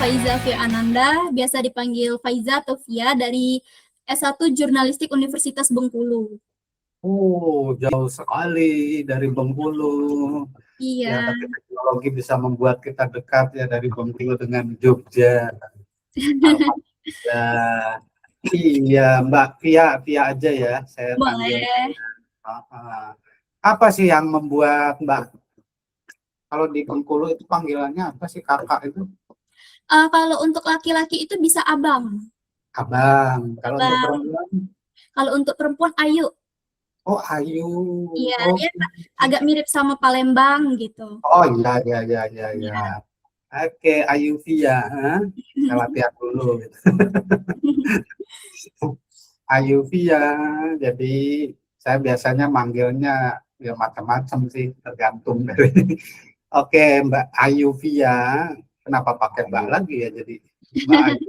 Faiza Fia Ananda, biasa dipanggil Faiza atau Fia dari S1 Jurnalistik Universitas Bengkulu. Jauh sekali dari Bengkulu. Ya, Iya. tapi teknologi bisa membuat kita dekat ya dari Bengkulu dengan Jogja. Alhamdulillah. Iya, Mbak Via aja ya, saya panggil. Boleh. Apa sih yang membuat Mbak, kalau di Bengkulu itu panggilannya apa sih, kakak itu? Kalau untuk laki-laki itu bisa abang. Abang. Kalau untuk Abang. perempuan? Kalau untuk perempuan Ayu. Oh, Ayu. Iya, Oh, dia agak mirip sama Palembang gitu. oh iya, iya, iya, iya, iya. Iya. Oke, Ayu Via. Saya latihan dulu. Ayu Via. Jadi saya biasanya manggilnya ya macam-macam sih, tergantung dari. Oke, Mbak Ayu Via. Kenapa pakai Mbak lagi ya? Jadi Mbak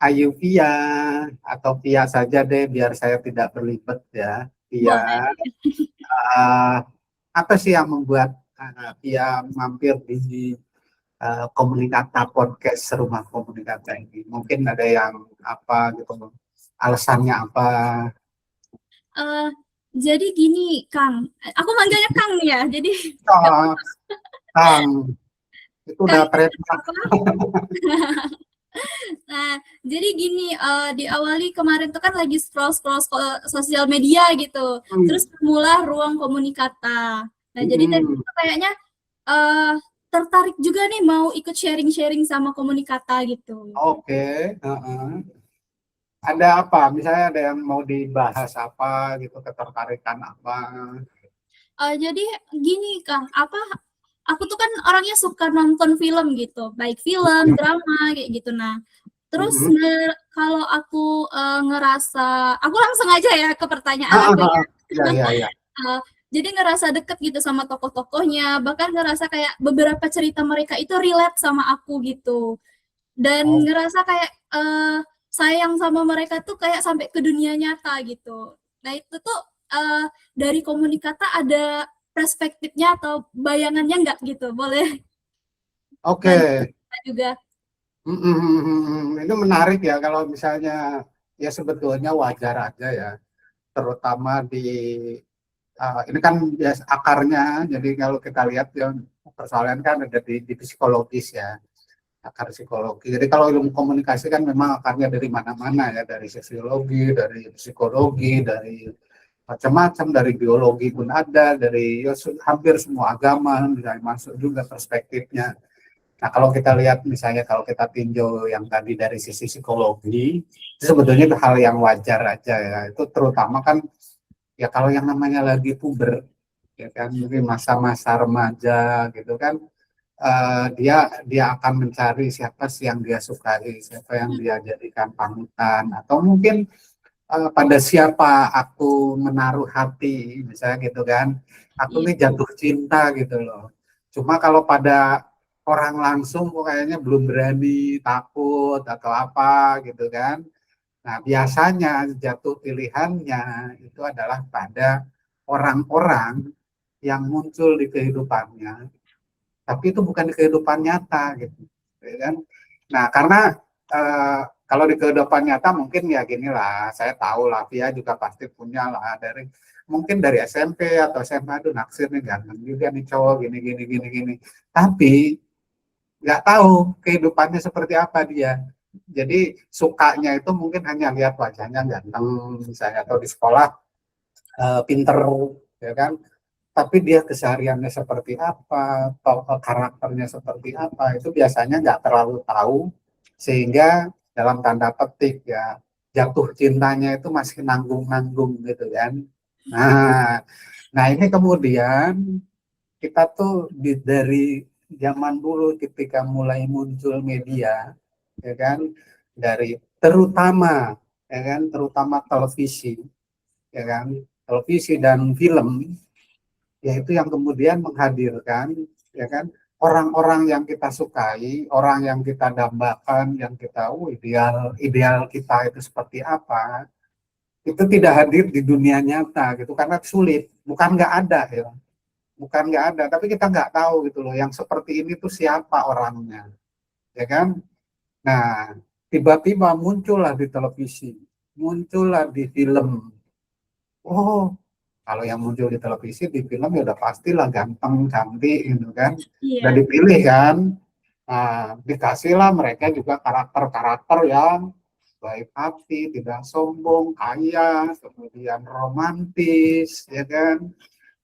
Ayu Via atau Via saja deh, biar saya tidak berlibat ya. Via. Boleh. eh, Apa sih yang membuat Via mampir di Komunikata Podcast Rumah Komunikata ini? Mungkin ada yang apa gitu, alasannya apa? Eh, jadi gini, Kang. Aku manggilnya Kang nih ya. Jadi nggak Oh, Kang, itu Kang udah trademark. apa? Nah, jadi gini, diawali kemarin tuh kan lagi scroll-scroll sosial media gitu. Hmm. Terus mulai ruang komunikata. Nah, jadi dari Hmm. situ kayaknya uh, tertarik juga nih mau ikut sharing-sharing sama komunikata gitu. Oke. Ada apa? Misalnya ada yang mau dibahas apa gitu, ketertarikan apa? Jadi gini Kang, aku tuh kan orangnya suka nonton film gitu, baik film, drama kayak gitu. Nah, terus Mhm. kalau aku ngerasa, aku langsung aja ya ke pertanyaan Ah, aku ah, ya. ah. Ya, ya, ya. Uh, jadi ngerasa deket gitu sama tokoh-tokohnya, bahkan ngerasa kayak beberapa cerita mereka itu relate sama aku gitu. Dan Oh, ngerasa kayak sayang sama mereka tuh kayak sampai ke dunia nyata gitu. Nah itu tuh dari komunikata ada perspektifnya atau bayangannya nggak gitu? Boleh oke. bantu kita juga. Itu menarik ya kalau misalnya, ya sebetulnya wajar aja ya, terutama di ini kan ya akarnya. Jadi kalau kita lihat ya, persoalan kan ada di psikologis ya, akar psikologi. Jadi kalau ilmu komunikasi kan memang akarnya dari mana-mana ya, dari sosiologi, dari psikologi, dari macam-macam, dari biologi pun ada, dari ya, hampir semua agama bisa masuk juga perspektifnya. Nah, kalau kita lihat misalnya, kalau kita tinjau yang tadi dari sisi psikologi, itu sebetulnya itu hal yang wajar aja ya. Itu terutama kan ya kalau yang namanya lagi puber, ya kan, mungkin masa-masa remaja gitu kan, dia dia akan mencari siapa sih yang dia sukai, siapa yang dia jadikan panutan, atau mungkin pada siapa aku menaruh hati, misalnya gitu kan. Aku Iya. nih jatuh cinta gitu loh. Cuma kalau pada orang langsung kok kayaknya belum berani, takut atau apa gitu kan. Nah, biasanya jatuh pilihannya itu adalah pada orang-orang yang muncul di kehidupannya, tapi itu bukan di kehidupan nyata gitu, ya kan? Nah, karena eh, kalau di kehidupan nyata mungkin ya gini lah, saya tahu lah, dia juga pasti punya lah, dari mungkin dari SMP atau SMA tuh naksir nih, ganteng juga nih cowok, gini gini gini gini, tapi nggak tahu kehidupannya seperti apa dia. Jadi sukanya itu mungkin hanya lihat wajahnya ganteng misalnya, atau di sekolah pinter, ya kan, tapi dia kesehariannya seperti apa, karakternya seperti apa, itu biasanya nggak terlalu tahu, sehingga dalam tanda petik ya, jatuh cintanya itu masih nanggung-nanggung gitu kan. Nah, nah ini kemudian kita tuh dari zaman dulu ketika mulai muncul media, ya kan, dari terutama, ya kan, terutama televisi, ya kan, televisi dan film, yaitu yang kemudian menghadirkan, ya kan, orang-orang yang kita sukai, orang yang kita dambakan, yang kita ideal ideal kita itu seperti apa, itu tidak hadir di dunia nyata gitu, karena sulit. Bukan nggak ada ya, bukan nggak ada, tapi kita nggak tahu gitu loh, yang seperti ini tuh siapa orangnya. ya kan? Nah, tiba-tiba muncullah di televisi, muncullah di film. Oh, kalau yang muncul di televisi, di film ya udah pastilah ganteng, cantik gitu kan. Udah Iya. dipilih kan. Nah, dikasihlah mereka juga karakter-karakter yang baik hati, tidak sombong, kaya, kemudian romantis, ya kan.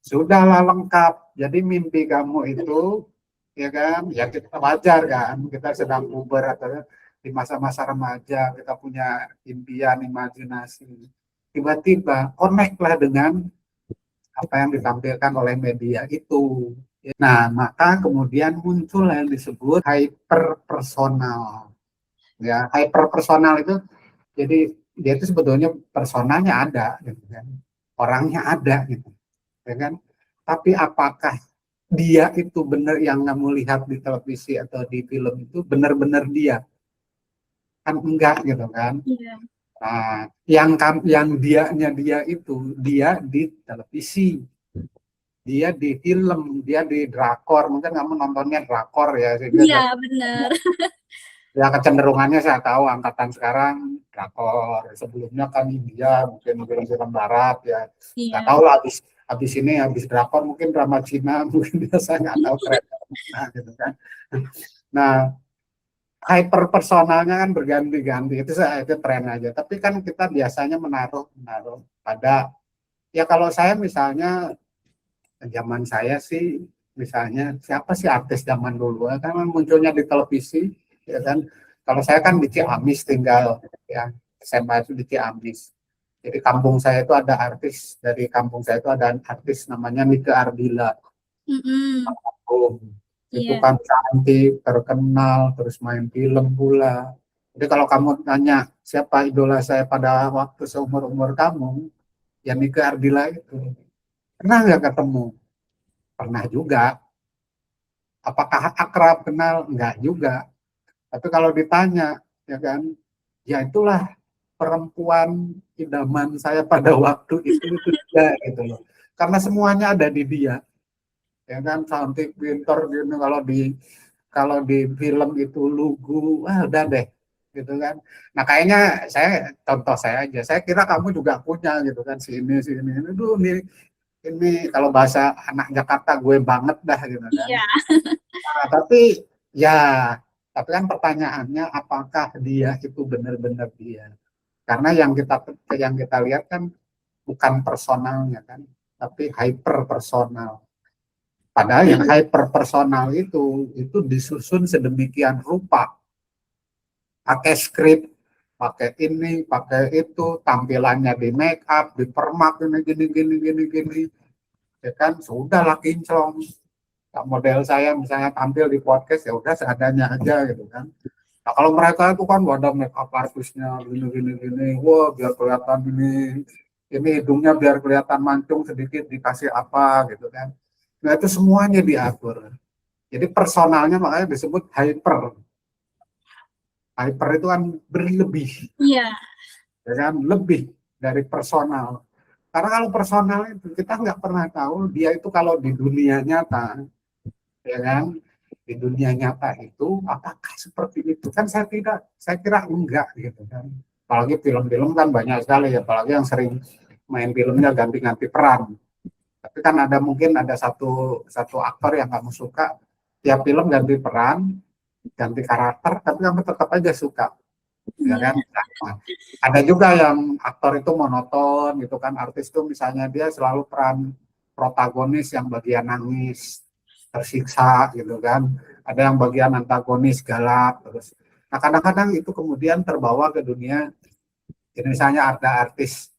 Sudahlah lengkap. Jadi mimpi kamu itu, ya kan, ya kita wajar kan, kita sedang puber atau di masa-masa remaja, kita punya impian, imajinasi. Tiba-tiba connect-lah dengan apa yang ditampilkan oleh media itu. Nah, maka kemudian muncul yang disebut hyper personal. Ya, hyper personal itu jadi dia itu sebetulnya personanya ada, gitu kan, orangnya ada, gitu, ya kan. Tapi apakah dia itu benar yang kamu lihat di televisi atau di film itu benar-benar dia? Kan enggak, gitu kan. Iya. Nah, yang dianya dia itu dia di televisi, dia di film, dia di drakor. Mungkin kamu nontonnya drakor ya, sehingga Iya, benar. ya kecenderungannya saya tahu angkatan sekarang drakor. Sebelumnya kan India, mungkin film-film Barat ya. Nggak Iya. tahu lah habis ini habis drakor mungkin drama Cina mungkin dia saya nggak tahu tren nah, gitu kan. Nah, hyper personalnya kan berganti-ganti itu saya itu tren aja. Tapi kan kita biasanya menaruh pada ya kalau saya misalnya zaman saya sih misalnya siapa sih artis zaman dulu kan munculnya di televisi ya kan. Kalau saya kan di Ciamis tinggal ya, SMA itu di Ciamis. Jadi kampung saya itu ada artis, dari kampung saya itu ada artis namanya Nike Ardila. Mm-mm. Oh, itu Iya. kan cantik, terkenal, terus main film pula. Jadi kalau kamu tanya siapa idola saya pada waktu seumur-umur kamu, ya Nike Ardila itu. Pernah nggak ketemu? Pernah juga. Apakah akrab kenal? Enggak juga. Tapi kalau ditanya, ya kan, ya itulah perempuan idaman saya pada waktu itu dia gitu loh. Karena semuanya ada di dia, ya kan, cantik, pintar gitu. Kalau di film itu lugu, wah udah deh, gitu kan. Nah kayaknya contoh saya aja, saya kira kamu juga punya gitu kan, si ini, aduh ini kalau bahasa anak Jakarta gue banget dah gitu kan. Iya. Nah, ya, tapi kan pertanyaannya apakah dia itu benar-benar dia? Karena yang kita lihat kan bukan personalnya kan, tapi hyper personal. Padahal yang hyper personal itu disusun sedemikian rupa, pakai skrip, pakai ini, pakai itu, tampilannya di make up, di permak ini gini gini gini gini, ya kan sudah kinclong. Model saya misalnya tampil di podcast ya udah seadanya aja gitu kan. Nah, kalau mereka itu kan ada make up artisnya gini gini gini, wah biar kelihatan ini hidungnya biar kelihatan mancung sedikit dikasih apa gitu kan. Nah itu semuanya diatur. Jadi personalnya makanya disebut hyper. Hyper itu kan berlebih, Iya. ya kan lebih dari personal. Karena kalau personal itu kita nggak pernah tahu dia itu kalau di dunia nyata, ya kan, di dunia nyata itu apakah seperti itu kan saya kira enggak gitu kan. Apalagi film-film kan banyak sekali ya, apalagi yang sering main filmnya ganti-ganti peran. Tapi kan mungkin ada satu aktor yang kamu suka, tiap film ganti peran, ganti karakter, tapi kamu tetap aja suka, ya Iya. kan. Nah, ada juga yang aktor itu monoton gitu kan, artis itu misalnya dia selalu peran protagonis yang bagian nangis, tersiksa gitu kan. Ada yang bagian antagonis galak terus. Nah kadang-kadang itu kemudian terbawa ke dunia. Jadi misalnya ada artis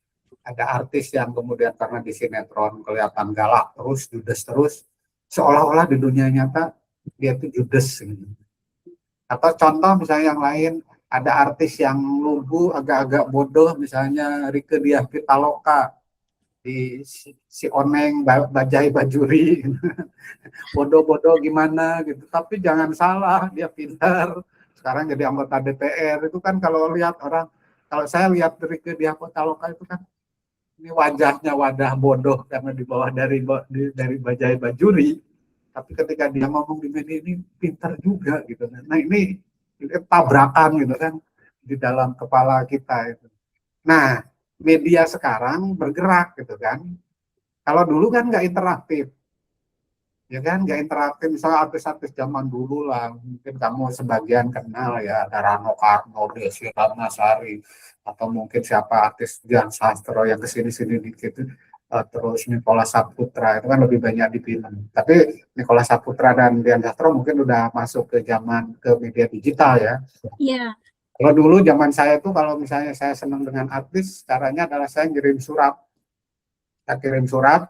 yang kemudian karena di sinetron kelihatan galak terus, judes terus, seolah-olah di dunia nyata dia itu judes gitu. Atau contoh misalnya yang lain, ada artis yang lugu agak-agak bodoh misalnya Rieke Diah Pitaloka di si Oneng Bajai Bajuri bodoh-bodoh gimana gitu, tapi jangan salah dia pintar sekarang jadi anggota DPR itu kan. Kalau saya lihat Rieke Diah Pitaloka itu kan ini wajahnya wadah bodoh karena di bawah dari Bajai Bajuri, tapi ketika dia ngomong di media ini pintar juga gitu. Nah ini tabrakan gitu kan di dalam kepala kita itu. Nah, media sekarang bergerak gitu kan. Kalau dulu kan nggak interaktif, ya kan nggak interaktif. Misalnya artis-artis zaman dulu lah, mungkin kamu sebagian kenal ya, ada Rano Karno, Desi Ratnasari, atau mungkin siapa artis Dian Sastro yang kesini-sini dikit. Terus Nicholas Saputra itu kan lebih banyak di film. Tapi Nicholas Saputra dan Dian Sastro mungkin udah masuk ke zaman ke media digital ya. Iya. Kalau dulu zaman saya tuh kalau misalnya saya senang dengan artis, caranya adalah saya ngirim surat. Saya kirim surat,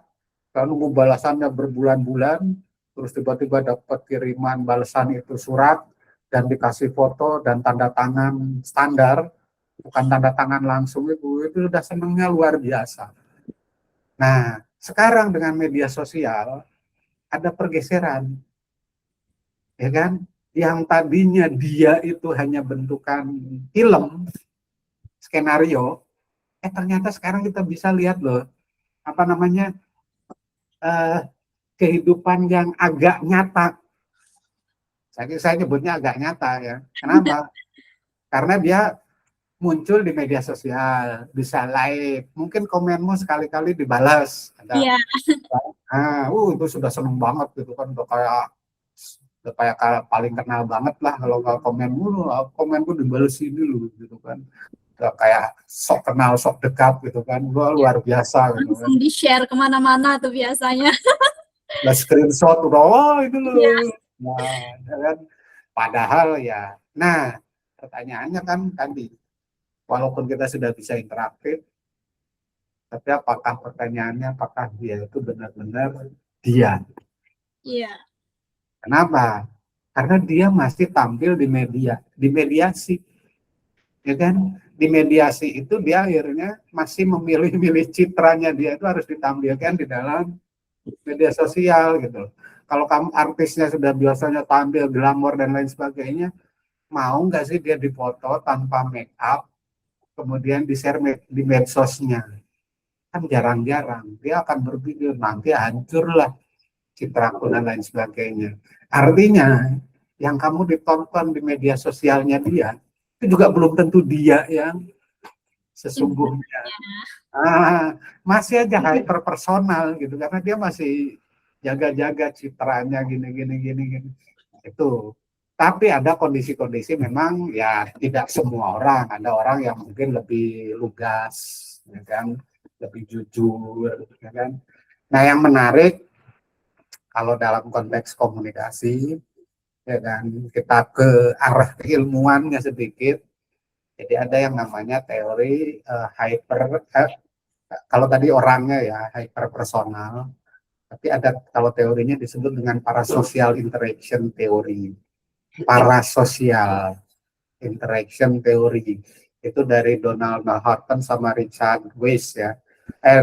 lalu nunggu balasannya berbulan-bulan, terus tiba-tiba dapat kiriman balasan itu surat, dan dikasih foto dan tanda tangan standar, bukan tanda tangan langsung itu udah senangnya luar biasa. Nah, sekarang dengan media sosial, ada pergeseran, ya kan? Yang tadinya dia itu hanya bentukan film, skenario, ternyata sekarang kita bisa lihat loh, apa namanya, eh, kehidupan yang agak nyata. Saya nyebutnya agak nyata ya. Kenapa? Karena dia muncul di media sosial, bisa like, mungkin komenmu sekali-kali dibalas. Ada, Iya. itu sudah seneng banget gitu kan, udah kayak paling kenal banget lah kalau nggak komenmu, komenku dibalas ini loh gitu kan. Udah kayak sok kenal, sok dekat gitu kan, luar biasa gitu kan. Langsung di-share kemana-mana tuh biasanya. Lah screenshot udah, itu Iya. loh. Nah, ya kan? Padahal ya, nah pertanyaannya kan tadi, walaupun kita sudah bisa interaktif, tapi apakah dia itu benar-benar dia? Iya. Kenapa? Karena dia masih tampil di media, di mediasi, ya kan? Di mediasi itu dia akhirnya masih memilih-milih citranya dia itu harus ditampilkan di dalam media sosial gitu. Kalau kamu artisnya sudah biasanya tampil glamor dan lain sebagainya, mau nggak sih dia dipoto tanpa make up, kemudian di-share di medsosnya? Kan jarang-jarang. Dia akan berpikir nanti hancurlah citraku dan lain sebagainya. Artinya yang kamu ditonton di media sosialnya dia itu juga belum tentu dia yang sesungguhnya. Masih aja hyper personal gitu karena dia masih jaga-jaga citranya gini. Itu. Tapi ada kondisi-kondisi memang ya tidak semua orang, ada orang yang mungkin lebih lugas, ya kan, lebih jujur, ya kan. Nah, yang menarik kalau dalam konteks komunikasi, ya kan, kita ke arah keilmuannya sedikit. Jadi ada yang namanya teori kalau tadi orangnya ya hyper personal, tapi ada kalau teorinya disebut dengan parasocial interaction theory. Parasocial interaction theory itu dari Donald Malhorton sama Richard Weiss ya,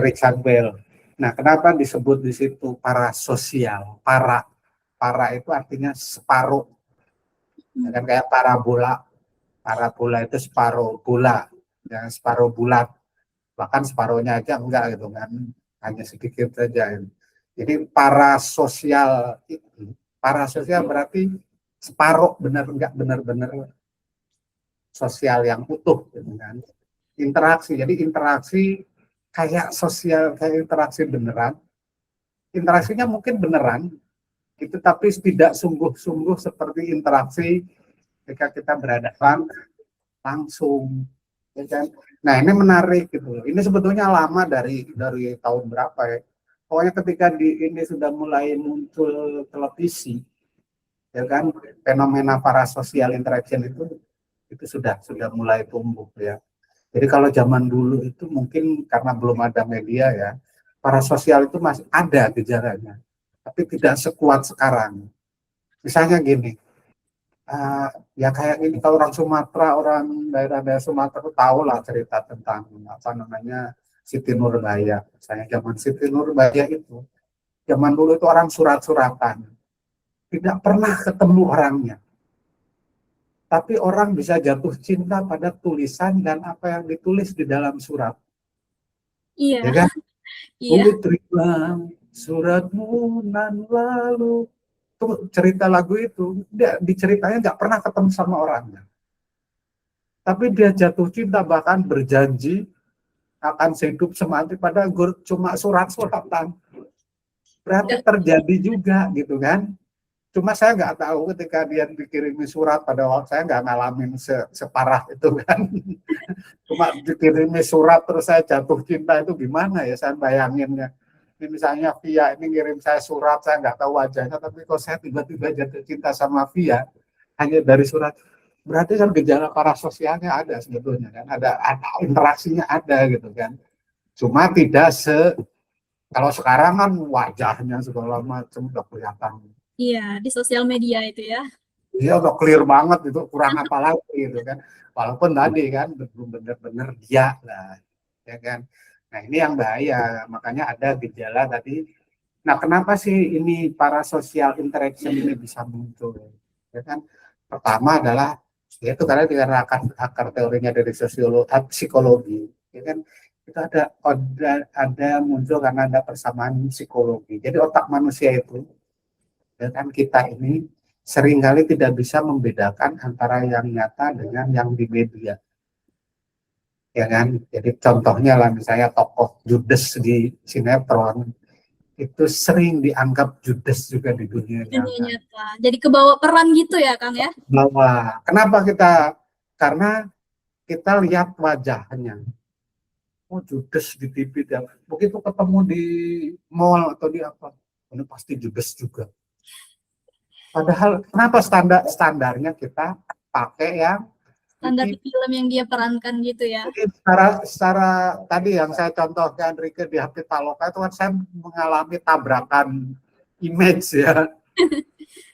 Richard Bell. Nah, kenapa disebut di situ parasosial? Para itu artinya separuh, ya kan, kayak parabola. Parabola itu separuh bola, yang separuh bulat, bahkan separuhnya aja enggak gitu kan, hanya sedikit saja. Jadi parasosial berarti separuh, enggak benar-benar sosial yang utuh gitu kan. Interaksi, jadi interaksi kayak sosial, kayak interaksi beneran, interaksinya mungkin beneran itu, tapi tidak sungguh-sungguh seperti interaksi ketika kita berhadapan langsung, ya kan. Nah, ini menarik gitu. Ini sebetulnya lama dari tahun berapa ya. Pokoknya ketika ini sudah mulai muncul televisi, ya kan, fenomena parasocial interaction itu sudah mulai tumbuh ya. Jadi kalau zaman dulu itu mungkin karena belum ada media ya, parasosial itu masih ada gejalanya, tapi tidak sekuat sekarang. Misalnya gini, ya kayak ini, kalau orang Sumatera, orang daerah-daerah Sumatera itu tahu lah cerita tentang apa namanya Siti Nurbaya. Saya zaman Siti Nurbaya itu, zaman dulu itu orang surat-suratan, tidak pernah ketemu orangnya, tapi orang bisa jatuh cinta pada tulisan dan apa yang ditulis di dalam surat, Iya. ya kan? Iya. Terima suratmu nan lalu tuh cerita lagu itu, dia diceritanya nggak pernah ketemu sama orangnya. Tapi dia jatuh cinta, bahkan berjanji akan hidup semati pada cuma surat-suratan. Berarti terjadi juga gitu kan. Cuma saya nggak tahu ketika dia dikirimi surat, pada waktu saya nggak ngalamin separah itu kan. Cuma dikirimi surat terus saya jatuh cinta itu gimana ya, saya bayanginnya. Ini misalnya Via ini ngirim saya surat, saya nggak tahu wajahnya, tapi kok saya tiba-tiba jatuh cinta sama Via hanya dari surat. Berarti kan gejala parasosialnya ada sebetulnya kan, ada interaksinya ada gitu kan. Cuma tidak kalau sekarang kan wajahnya segala macam udah kelihatan. Iya, di sosial media itu ya. Dia udah clear banget itu, kurang apa lagi gitu kan. Walaupun tadi kan belum benar-benar dia lah, ya kan. Nah ini yang bahaya, makanya ada gejala tadi. Nah kenapa sih ini parasocial interaction ini bisa muncul? Ya kan. Pertama adalah yaitu karena akar teorinya dari psikologi, ya kan. Itu ada muncul karena ada persamaan psikologi. Jadi otak manusia itu, ya kan, kita ini seringkali tidak bisa membedakan antara yang nyata dengan yang di media, ya kan. Jadi contohnya lah misalnya tokoh Judes di sinetron itu sering dianggap Judes juga di dunia Dunia nyata. nyata. Jadi kebawa peran gitu ya, Kang ya? Bahwa kenapa karena kita lihat wajahnya. Oh Judes di TV, begitu ketemu di mall atau di apa, ini pasti Judes juga. Padahal kenapa standarnya kita pakai yang Standar film yang dia perankan gitu ya. jadi secara tadi yang saya contohkan Rike di HP Taloka itu kan saya mengalami tabrakan image ya.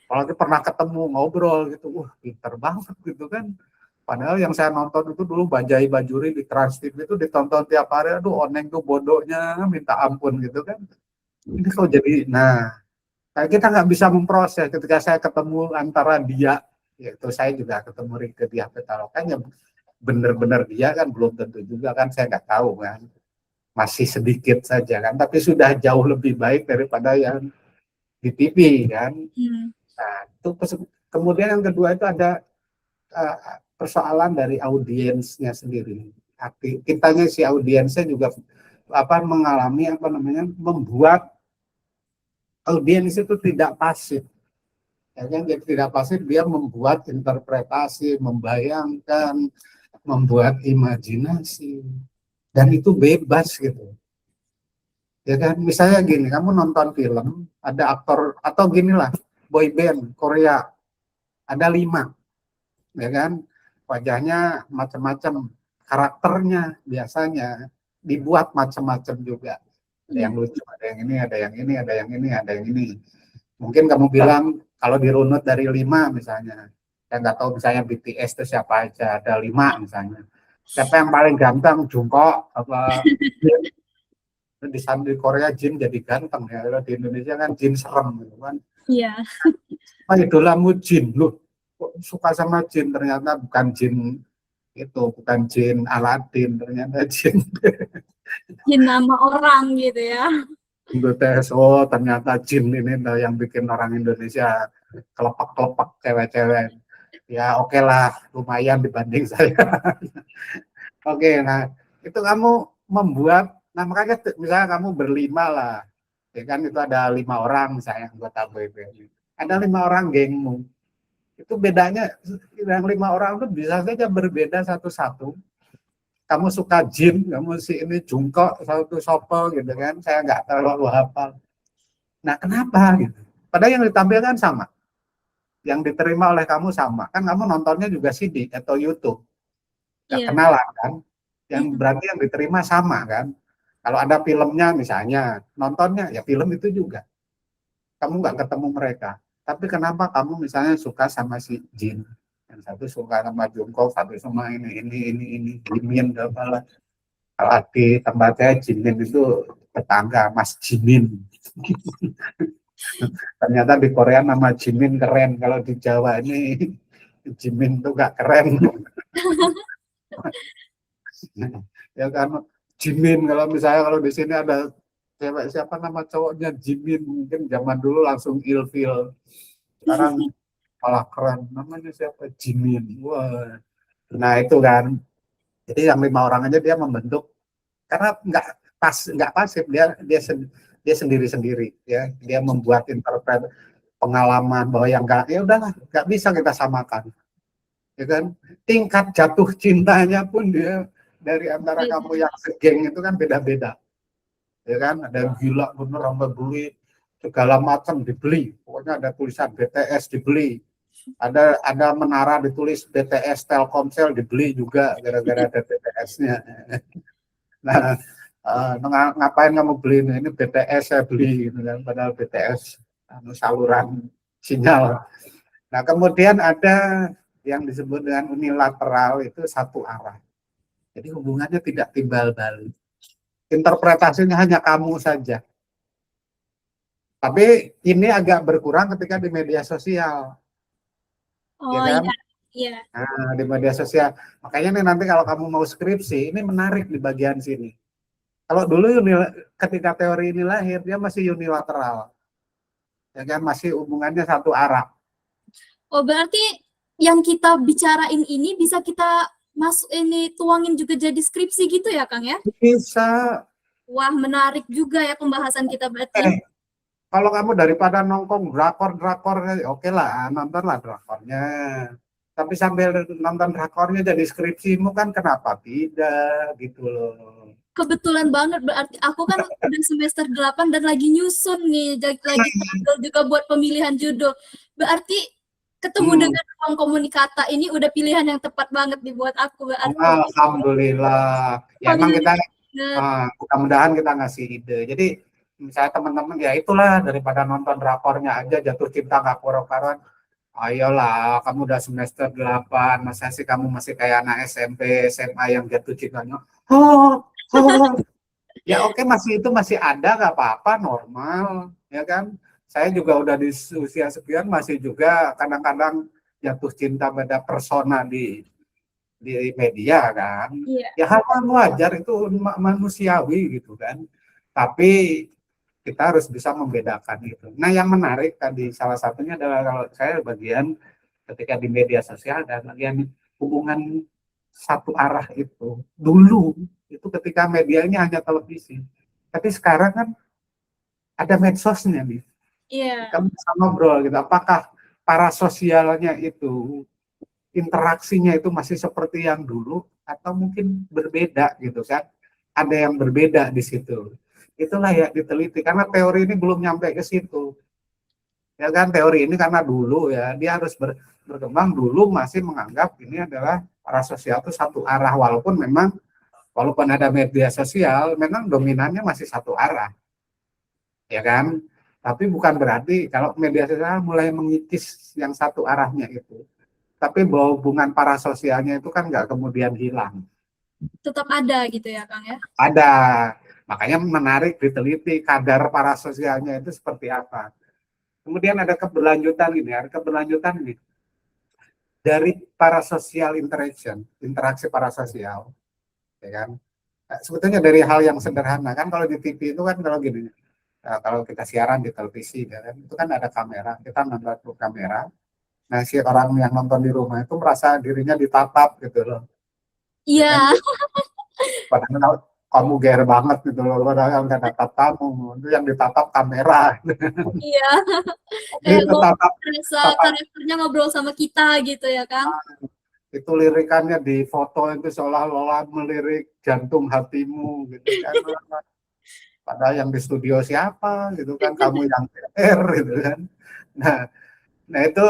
Apalagi pernah ketemu ngobrol gitu, wah pinter banget gitu kan. Padahal yang saya nonton itu dulu Bajai Bajuri di Trans TV itu ditonton tiap hari, aduh Oneng tuh bodohnya minta ampun gitu kan. Ini kok jadi, nah kayak kita nggak bisa memproses ketika saya ketemu antara dia, yaitu saya juga ketemu Rike di HP Taloka, ya benar-benar dia kan belum tentu juga kan, saya nggak tahu kan, masih sedikit saja kan, tapi sudah jauh lebih baik daripada yang di TV kan. Nah itu kemudian yang kedua itu ada persoalan dari audiensnya sendiri. Kitanya si audiensnya juga mengalami membuat audiens itu tidak pasif. Ya kan, dia tidak pasif, dia membuat interpretasi, membayangkan, membuat imajinasi, dan itu bebas gitu. Ya kan, misalnya gini, kamu nonton film, ada aktor atau ginilah boy band Korea, ada 5, ya kan, wajahnya macam-macam, karakternya biasanya dibuat macam-macam juga. Ada yang lucu, ada yang ini, ada yang ini, ada yang ini, ada yang ini. Mungkin kamu bilang kalau dirunut dari 5 misalnya, saya nggak tahu misalnya BTS itu siapa aja, ada 5 misalnya. Siapa yang paling ganteng? Jungkook apa? Di Korea Jin jadi ganteng ya, kalau di Indonesia kan Jin serem gitu kan. Iya. Apa idolamu Jin? Loh, kok suka sama Jin? Ternyata bukan Jin itu, bukan Jin Aladin, ternyata Jin Jin nama orang gitu ya. BTS. Oh ternyata Jin ini yang bikin orang Indonesia kelepak-kelepak cewek-cewek. Ya oke lah, lumayan dibanding saya. Oke, nah itu kamu membuat, nah makanya misalnya kamu berlima lah, ya kan, itu ada 5 orang misalnya anggota boyband. Ada 5 orang gengmu. Itu bedanya, yang 5 orang itu bisa saja berbeda satu-satu. Kamu suka Jin, kamu si ini Jungkook, satu Sopo gitu kan, saya nggak terlalu hafal. Nah kenapa gitu? Padahal yang ditampilkan sama, yang diterima oleh kamu sama, kan kamu nontonnya juga CD atau YouTube, nggak Iya. kenalan kan? Yang berarti yang diterima sama kan? Kalau ada filmnya misalnya, nontonnya ya film itu juga. Kamu nggak ketemu mereka. Tapi kenapa kamu misalnya suka sama si Jin? Yang satu suka sama Jungkook, satu sama ini, Jimin, apalah. Kalau di tempat saya Jimin itu tetangga, Mas Jimin. Ternyata di Korea nama Jimin keren, kalau di Jawa ini Jimin tuh gak keren. Ya kan, Jimin, kalau misalnya kalau di sini ada cewek siapa nama cowoknya Jimin, mungkin zaman dulu langsung ilfil. Sekarang malah keren, namanya siapa? Jimin. Wah. Nah itu kan, jadi yang 5 orang aja dia membentuk, karena nggak pasif, dia sendiri-sendiri ya, dia membuat interpret pengalaman bahwa yang nggak, ya udahlah, nggak bisa kita samakan, ya kan. Tingkat jatuh cintanya pun dia dari antara Beda. kamu yang segeng itu kan beda-beda, ya kan. Ada yang gila bener sampai beli segala macam, dibeli, pokoknya ada tulisan BTS dibeli, ada menara ditulis BTS Telkomsel dibeli juga gara-gara ada BTS-nya. Nah, ngapain kamu beli ini BTS, saya beli gitu kan, padahal BTS saluran sinyal. Nah, kemudian ada yang disebut dengan unilateral, itu satu arah. Jadi hubungannya tidak timbal balik. Interpretasinya hanya kamu saja. Tapi ini agak berkurang ketika di media sosial, ya Oh kan? iya, iya. Nah, di media sosial. Makanya nih nanti kalau kamu mau skripsi, ini menarik di bagian sini. Kalau dulu ketika teori ini lahir, dia masih unilateral, ya kan, masih hubungannya satu arah. Oh berarti yang kita bicarain ini bisa kita masuk ini tuangin juga jadi skripsi gitu ya Kang ya? Bisa. Wah menarik juga ya pembahasan kita berarti. Kalau kamu daripada nongkrong drakor oke lah, nontonlah drakornya. Tapi sambil nonton drakornya jadi skripsimu kan, kenapa tidak gitu loh. Kebetulan banget berarti aku kan udah semester 8 dan lagi nyusun nih, lagi struggle juga buat pemilihan judul. Berarti ketemu dengan ruang komunikata ini udah pilihan yang tepat banget dibuat aku berarti. Alhamdulillah. Ya emang kita Banget. mudah-mudahan kita ngasih ide. Jadi misalnya teman-teman, ya itulah, daripada nonton drakornya aja jatuh cinta nggak karuan. Ayolah, kamu udah semester 8, masa sih kamu masih kayak anak SMP, SMA yang jatuh cintanya. Oh, oh. Ya oke, itu masih ada, nggak apa-apa, normal, ya kan. Saya juga udah di usia sekian, masih juga kadang-kadang jatuh cinta pada persona di media kan. Iya. Ya hal-hal wajar, itu manusiawi gitu kan. Tapi kita harus bisa membedakan itu. Nah, yang menarik tadi salah satunya adalah kalau saya bagian ketika di media sosial dan bagian hubungan satu arah itu. Dulu itu ketika medianya hanya televisi. Tapi sekarang kan ada medsosnya nih. Iya. Kamu bisa ngobrol gitu. Apakah parasosialnya itu, interaksinya itu masih seperti yang dulu atau mungkin berbeda gitu kan? Ada yang berbeda di situ. Itulah ya diteliti, karena teori ini belum nyampe ke situ. Ya kan, teori ini karena dulu ya, dia harus berkembang, dulu masih menganggap ini adalah parasosial itu satu arah, walaupun ada media sosial, memang dominannya masih satu arah. Ya kan? Tapi bukan berarti kalau media sosial mulai mengikis yang satu arahnya itu. Tapi bahwa hubungan parasosialnya itu kan nggak kemudian hilang. Tetap ada gitu ya Kang ya. Ada. Makanya menarik diteliti kadar parasosialnya itu seperti apa. Kemudian ada keberlanjutan ini. Dari parasosial interaksi parasosial, ya kan. Nah, sebetulnya dari hal yang sederhana kan, kalau di TV itu kan, kalau gini, kalau kita siaran di televisi, ya kan, itu kan ada kamera, kita nonton kamera. Nah, si orang yang nonton di rumah itu merasa dirinya ditatap gitu loh. Ya kan? Iya. Padahal kamu ger banget gitu loh, padahal yang nggak tatap kamu, itu yang ditatap kamera. Iya. Kayak Itu tatap, karakternya ngobrol sama kita gitu ya Kang. itu lirikannya di foto itu seolah-olah melirik jantung hatimu gitu kan. Padahal yang di studio siapa gitu kan, kamu yang PR gitu kan. Nah, nah itu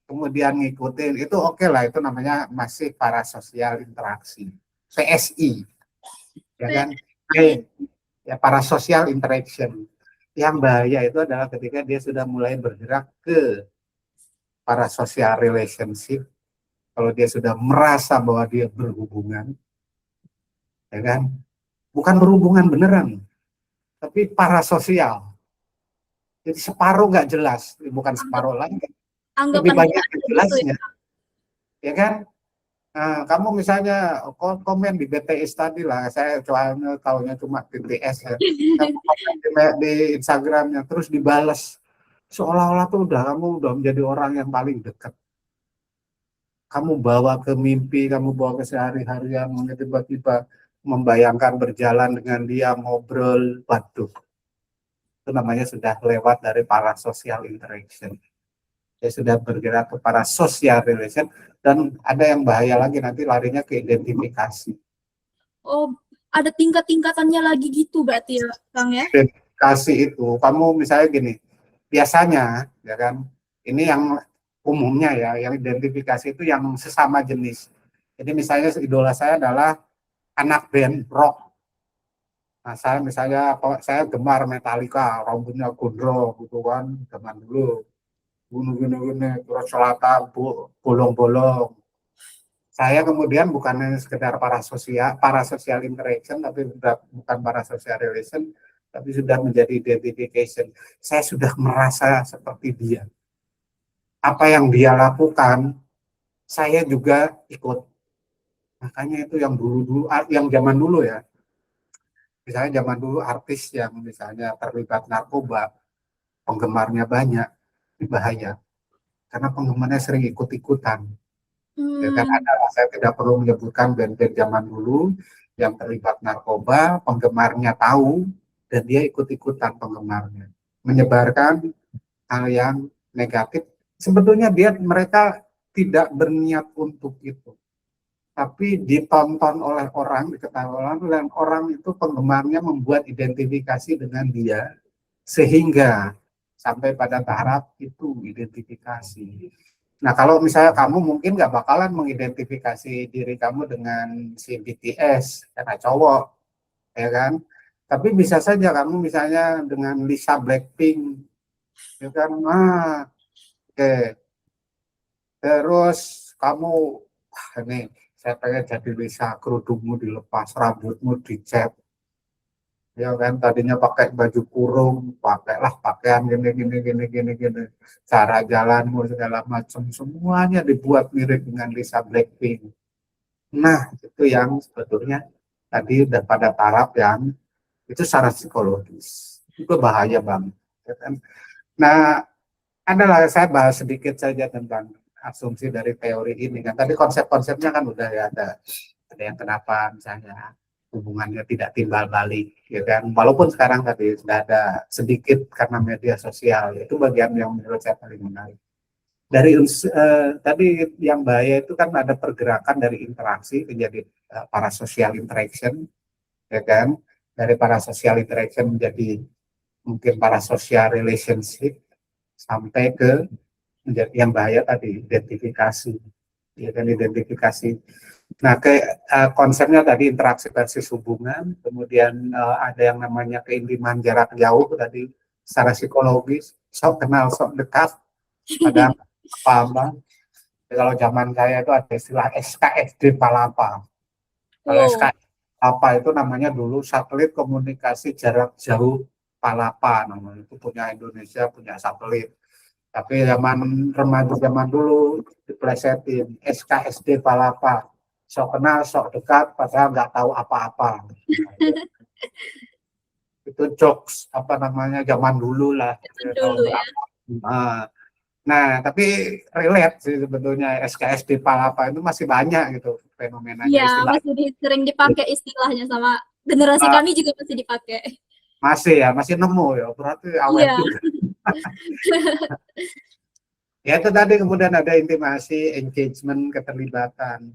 kemudian ngikutin itu, oke lah, itu namanya masih parasosial interaksi. PSI, ya kan? Ya, parasocial interaction. Yang bahaya itu adalah ketika dia sudah mulai bergerak ke parasocial relationship. Kalau dia sudah merasa bahwa dia berhubungan, ya kan? Bukan berhubungan beneran, tapi parasosial. Jadi separuh nggak jelas, bukan separuh lagi, lebih Anggapan banyak kita yang gitu ya. jelasnya, ya kan? Nah, kamu misalnya komen di BTS tadi lah, saya tahunya cuma BTS ya. Kamu komen di Instagramnya, terus dibalas seolah-olah tuh kamu udah menjadi orang yang paling dekat. Kamu bawa ke mimpi, kamu bawa ke sehari-harian, tiba-tiba membayangkan berjalan dengan dia, ngobrol, waduh, itu namanya sudah lewat dari para social interaction. Dia sudah bergerak ke para social relation, dan ada yang bahaya lagi, nanti larinya ke identifikasi. Oh, ada tingkat-tingkatannya lagi gitu berarti ya, Kang ya? Identifikasi itu, kamu misalnya gini, biasanya, ya kan, ini yang umumnya ya, yang identifikasi itu yang sesama jenis. Jadi misalnya idola saya adalah anak band rock. Nah, saya misalnya saya gemar Metallica, rambutnya gondrong gitu kan, zaman dulu. Gini-gini, terus selatan, bolong-bolong. Saya kemudian bukan hanya sekedar para sosial interaction, tapi bukan para social relation, tapi sudah menjadi identification. Saya sudah merasa seperti dia. Apa yang dia lakukan, saya juga ikut. Makanya itu yang dulu-dulu, yang zaman dulu ya. Misalnya zaman dulu artis yang misalnya terlibat narkoba, penggemarnya banyak, itu bahaya. Karena penggemarnya sering ikut-ikutan. Ya kan, Hmm, saya tidak perlu menyebutkan band-band zaman dulu yang terlibat narkoba, penggemarnya tahu, dan dia ikut-ikutan penggemarnya. Menyebarkan hal yang negatif. Sebetulnya mereka tidak berniat untuk itu. Tapi ditonton oleh orang, diketahui orang, dan orang itu penggemarnya membuat identifikasi dengan dia, sehingga sampai pada tahap itu identifikasi. Nah, kalau misalnya kamu mungkin nggak bakalan mengidentifikasi diri kamu dengan si BTS, karena cowok, ya kan? Tapi bisa saja kamu misalnya dengan Lisa Blackpink, ya kan? Nah, oke. Terus kamu, ini saya pengen jadi Lisa, kerudungmu dilepas, rambutmu dicat, ya kan, tadinya pakai baju kurung, pakailah pakaian gini gini gini gini gini, cara jalanmu segala macam semuanya dibuat mirip dengan Lisa Blackpink. Nah, itu yang sebetulnya tadi udah pada taraf yang itu secara psikologis itu bahaya banget, ya kan? Nah, adalah saya bahas sedikit saja tentang asumsi dari teori ini kan, tadi konsep-konsepnya kan udah ya, ada yang kenapa misalnya hubungannya tidak timbal balik, ya kan, walaupun sekarang tadi sudah ada sedikit karena media sosial, itu bagian yang menurut saya paling menarik dari tadi. Yang bahaya itu kan ada pergerakan dari interaksi menjadi para social interaction, ya kan, dari para social interaction menjadi mungkin para social relationship, sampai ke menjadi yang bahaya tadi identifikasi, ya kan, identifikasi. Nah, konsepnya tadi interaksi versus hubungan, kemudian ada yang namanya keintiman jarak jauh tadi, secara psikologis, sok kenal sok dekat, ada apa-apa. Kalau zaman saya itu ada istilah SKSD Palapa. Kalau wow. SKSD Palapa itu namanya dulu satelit komunikasi jarak jauh Palapa, namanya itu punya Indonesia, punya satelit. Tapi zaman remaja zaman dulu diplesetin SKSD Palapa, sok kenal sok dekat padahal nggak tahu apa-apa. Itu jokes apa namanya zaman dulu lah, tahun Dulu ya. berapa. Nah, tapi relate sih sebetulnya, SKSD Palapa itu masih banyak gitu fenomenanya, Iya, istilah. masih sering dipakai istilahnya sama generasi uh, kami juga masih dipakai. masih ya, masih nemu ya, berarti awet Iya. juga. Ya itu tadi, kemudian ada intimasi, engagement, keterlibatan.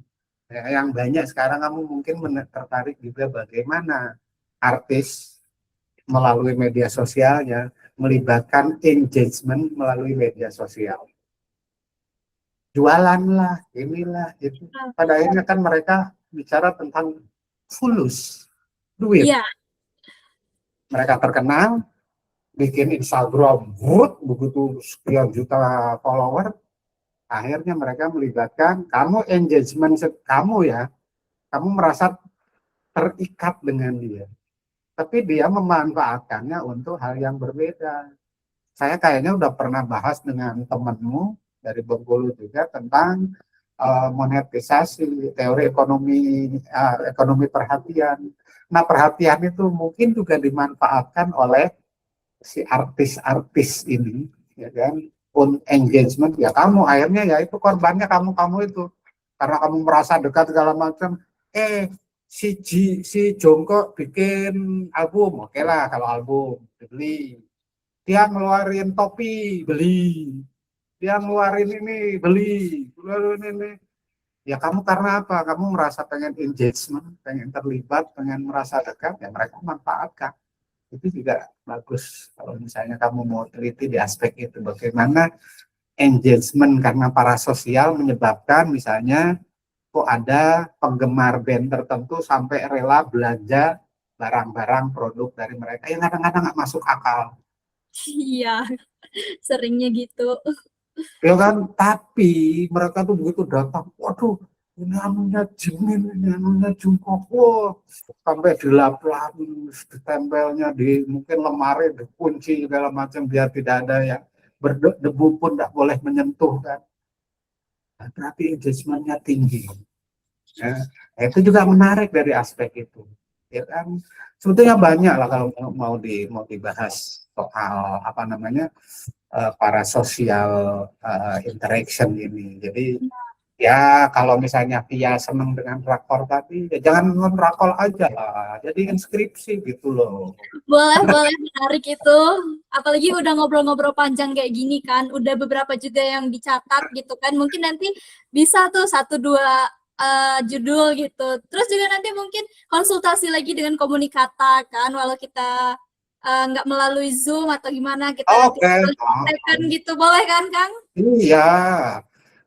Ya, yang banyak sekarang kamu mungkin tertarik juga bagaimana artis melalui media sosialnya melibatkan engagement melalui media sosial. Jualan lah, inilah, itu. Pada akhirnya kan mereka bicara tentang fulus, duit. Iya, Mereka terkenal, bikin Instagram, begitu sekian juta follower, akhirnya mereka melibatkan kamu, engagement kamu ya, kamu merasa terikat dengan dia. Tapi dia memanfaatkannya untuk hal yang berbeda. Saya kayaknya udah pernah bahas dengan temanmu dari Bengkulu juga tentang monetisasi, teori ekonomi perhatian. Nah, perhatian itu mungkin juga dimanfaatkan oleh si artis-artis ini ya kan, engagement ya kamu akhirnya ya itu korbannya kamu itu karena kamu merasa dekat segala macam. Si Jongkok bikin album, oke lah kalau album beli, dia ngeluarin topi beli, dia ngeluarin ini beli, ngeluarin ini. Ya kamu karena apa? Kamu merasa pengen engagement, pengen terlibat, pengen merasa dekat, ya mereka manfaatkan. Itu juga bagus kalau misalnya kamu mau teliti di aspek itu. Bagaimana engagement karena parasosial menyebabkan misalnya kok ada penggemar band tertentu sampai rela belanja barang-barang produk dari mereka yang kadang-kadang nggak masuk akal. Iya, seringnya gitu. Ya kan, tapi mereka tuh begitu datang, waduh, ini anunya Jimin, ini anunya Jungkook, wah, sampai dilap-lap, ditempelnya di mungkin lemari, dikunci segala macam biar tidak ada yang berdebu pun tidak boleh menyentuh kan. Nah, berarti engagementnya tinggi. Ya, itu juga menarik dari aspek itu. Ya kan, sebetulnya banyak lah kalau mau dibahas soal apa namanya para sosial interaction ini. Jadi ya kalau misalnya Pia senang dengan rakor tadi, ya jangan nonton rakor aja lah, jadi inskripsi gitu loh. Boleh, boleh, menarik itu. Apalagi udah ngobrol-ngobrol panjang kayak gini kan, udah beberapa juga yang dicatat gitu kan. Mungkin nanti bisa tuh 1-2 judul gitu. Terus juga nanti mungkin konsultasi lagi dengan komunikata kan, walau kita nggak melalui Zoom atau gimana, kita nanti Oke. konsultasikan gitu. Boleh kan, Kang? Iya,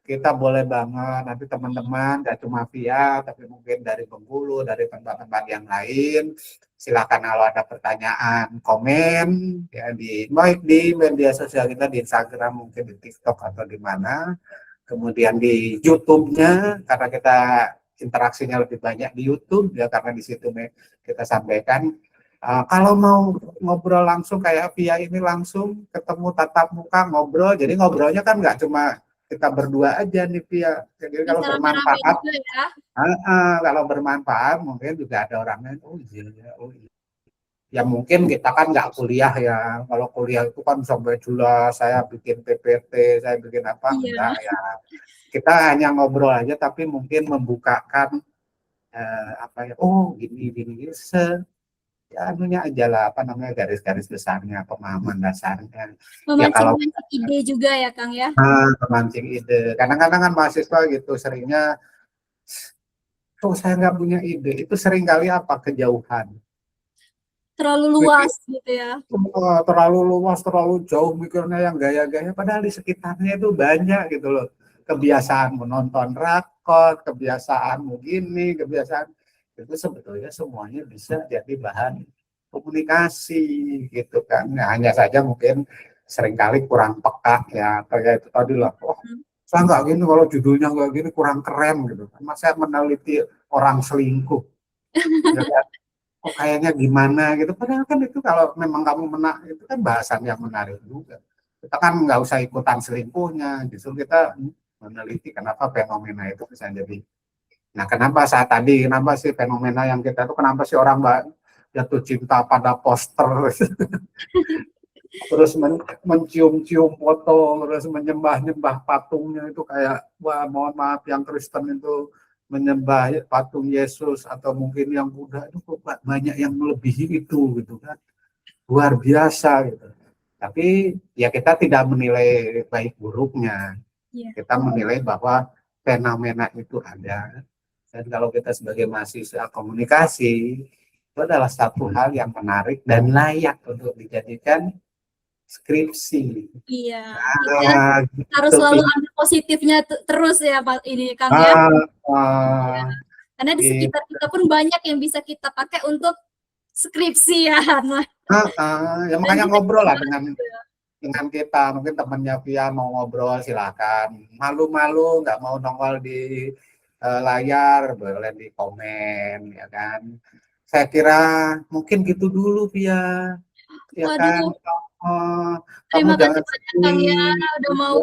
kita boleh banget nanti teman-teman, gak cuma Via, tapi mungkin dari Bengkulu, dari tempat-tempat yang lain, silakan kalau ada pertanyaan, komen ya baik di media sosial kita di Instagram, mungkin di TikTok atau di mana, kemudian di YouTube-nya karena kita interaksinya lebih banyak di YouTube ya karena di situ kita sampaikan. Kalau mau ngobrol langsung kayak Via ini langsung ketemu tatap muka ngobrol, jadi ngobrolnya kan nggak cuma kita berdua aja nih Via. Jadi kalau Bisa rame-rame bermanfaat, juga ya. kalau bermanfaat mungkin juga ada orang lain. Oh iya, oh iya. Ya mungkin kita kan nggak kuliah ya. Kalau kuliah itu kan sampai jelas saya bikin PPT, saya bikin apa Iya. enggak ya. Kita hanya ngobrol aja, tapi mungkin membukakan apa ya? Oh gini gini ya anunya aja lah apa namanya garis-garis besarnya pemahaman dasarnya ya kalau Memancing-mancing ide juga ya, Kang ya. memancing ide kadang-kadang kan mahasiswa gitu seringnya tuh saya nggak punya ide itu sering kali apa kejauhan Terlalu luas gitu ya. terlalu luas terlalu jauh mikirnya yang gaya-gaya padahal di sekitarnya itu banyak gitu loh kebiasaan menonton rakor kebiasaan begini kebiasaan itu sebetulnya semuanya bisa jadi bahan komunikasi gitu kan. Nah, hanya saja mungkin seringkali kurang peka ya kayak itu tadi lah. Oh, saya nggak gini kalau judulnya nggak gini kurang keren gitu. Mas saya meneliti orang selingkuh. Ya, kan? Oh, kayaknya gimana gitu. Padahal kan itu kalau memang kamu itu kan bahasan yang menarik juga. Kita kan nggak usah ikutan selingkuhnya. Justru kita meneliti kenapa fenomena itu bisa jadi. Nah, kenapa saat tadi, kenapa sih fenomena yang kita itu, kenapa sih orang jatuh cinta pada poster, terus mencium-cium foto, terus menyembah-nyembah patungnya itu kayak, wah mohon maaf yang Kristen itu menyembah patung Yesus atau mungkin yang Buddha itu banyak yang melebihi itu gitu kan, luar biasa gitu. Tapi ya kita tidak menilai baik buruknya, kita menilai bahwa fenomena itu ada. Dan kalau kita sebagai mahasiswa komunikasi, itu adalah satu hal yang menarik dan layak untuk dijadikan skripsi. Iya, kita Nah, harus gitu, selalu ambil positifnya terus ya Pak ini Kang ya. Karena di gitu. sekitar kita pun banyak yang bisa kita pakai untuk skripsi ya. Nah, Ya dan makanya kita ngobrol lah juga dengan kita. Mungkin temannya Via mau ngobrol silakan. Malu-malu nggak mau nongol di layar boleh di komen ya kan. Saya kira mungkin gitu dulu Via. Ya kan, waduh, kamu terima kasih jangan banyak Kang ya sedih. udah mau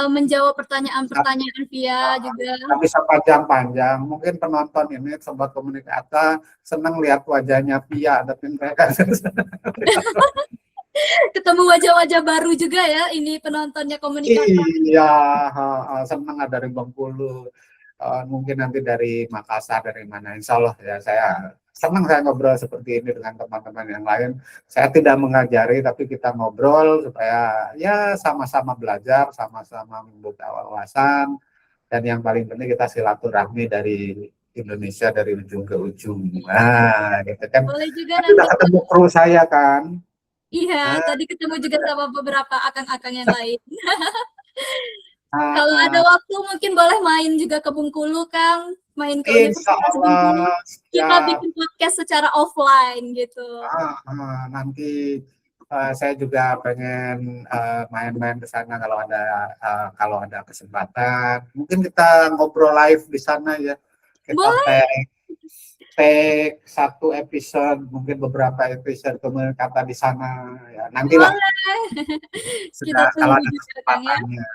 menjawab pertanyaan-pertanyaan via juga. Nggak bisa panjang-panjang. Mungkin penonton ini sobat komunikata senang lihat wajahnya Pia, tapi mereka Ketemu wajah-wajah baru juga ya, ini penontonnya Komunikata. Iya, senang ada dari Bengkulu. Mungkin nanti dari Makassar, dari mana. Insya Allah ya saya senang saya ngobrol seperti ini dengan teman-teman yang lain. Saya tidak mengajari, tapi kita ngobrol supaya ya sama-sama belajar, sama-sama membuka wawasan. Dan yang paling penting kita silaturahmi dari Indonesia dari ujung ke ujung. Nah, gitu kan. Boleh juga Tadi udah nanti, ketemu kru saya kan. iya, Nah, tadi ketemu juga sama beberapa akang-akang yang lain. Kalau ada ah, waktu mungkin boleh main juga ke Bengkulu, Kang. Main ke insya Universitas Bengkulu. Allah Kita siap. bikin podcast secara offline gitu. Nanti saya juga pengen main-main ke sana kalau ada kesempatan. Mungkin kita ngobrol live di sana ya. Kita Boleh, take satu episode, mungkin beberapa episode kemudian kata di sana ya. Nantilah boleh. Kita sudah kalau tunggu ada juga, Kang ya. kesempatannya.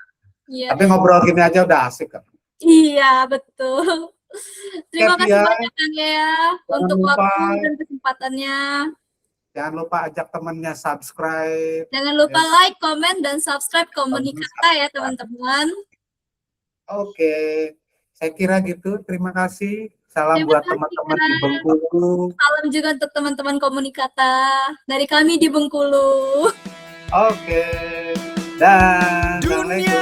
Iya. Tapi ngobrol gini aja udah asik kan. Iya, betul. Oke, Terima kasih Pia, banyak, Kang ya, jangan untuk lupa waktu dan kesempatannya. ajak temennya subscribe Jangan lupa ya. like, comment, dan subscribe Komunikata ya, Subscribe. teman-teman. Oke, saya kira gitu. Terima kasih. Salam Terima buat kasih, teman-teman di Kang. Bengkulu. Salam juga untuk teman-teman Komunikata dari kami di Bengkulu. Oke, dan assalamualaikum.